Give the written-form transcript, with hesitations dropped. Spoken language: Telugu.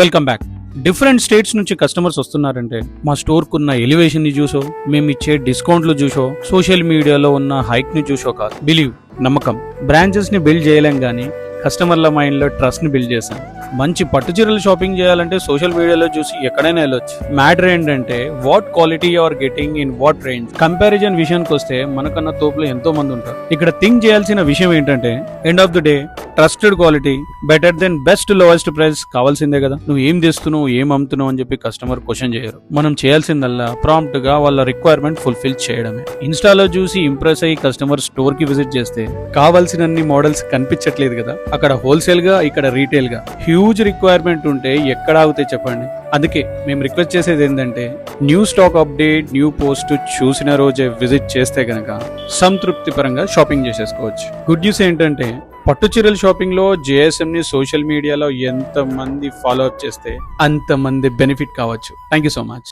Welcome back. డిఫరెంట్ స్టేట్స్ నుంచి కస్టమర్స్ వస్తున్నారంటే మా స్టోర్కు ఉన్న ఎలివేషన్ ని చూసో, మేము ఇచ్చే డిస్కౌంట్లు చూసో, సోషల్ మీడియాలో ఉన్న హైక్ ని చూసో కాదు. బిలీవ్, నమ్మకం. బ్రాంచెస్ ని బిల్డ్ చేయలేం కానీ కస్టమర్ల మైండ్ లో ట్రస్ట్ ని బిల్డ్ చేశాం. మంచి పట్టు చీరలు షాపింగ్ చేయాలంటే సోషల్ మీడియాలో చూసి ఎక్కడైనా వెళ్ళొచ్చు. మ్యాటర్ ఏంటంటే what quality you are getting in what range. Comparison విషయానికి వస్తే మనకన్నా తోపులు ఎంతో మంది ఉంటారు. ఇక్కడ థింక్ చేయాల్సిన విషయం ఏంటంటే end of the day trusted quality better than best lowest price కావాల్సిందే కదా. నువ్వు ఏం తెస్తున్నావు, ఏం అమ్ముతున్నావు అని చెప్పి కస్టమర్ క్వశ్చన్ చేయరు. మనం చేయాల్సిందల్లా ప్రాంప్ట్ గా వాళ్ళ రిక్వైర్మెంట్ ఫుల్ఫిల్ చేయడమే. ఇన్స్టాలో చూసి ఇంప్రెస్ అయ్యి కస్టమర్ స్టోర్ కి విజిట్ చేస్తే కావాల్సినన్ని మోడల్స్ కనిపించట్లేదు కదా. అక్కడ హోల్సేల్ గా, ఇక్కడ రీటైల్ గా హ్యూజ్ రిక్వైర్మెంట్ ఉంటే ఎక్కడ ఆగుతాయి చెప్పండి. అందుకే మేము రిక్వెస్ట్ చేసేది ఏంటంటే new stock update, new post చూసిన రోజే విజిట్ చేస్తే గనక సంతృప్తిపరంగా షాపింగ్ చేసేసుకోవచ్చు. గుడ్ న్యూస్ ఏంటంటే పట్టు చీరల షాపింగ్ లో JSM ని సోషల్ మీడియాలో ఎంత మంది ఫాలో అప్ చేస్తే అంత మంది బెనిఫిట్ కావచ్చు. Thank you so much.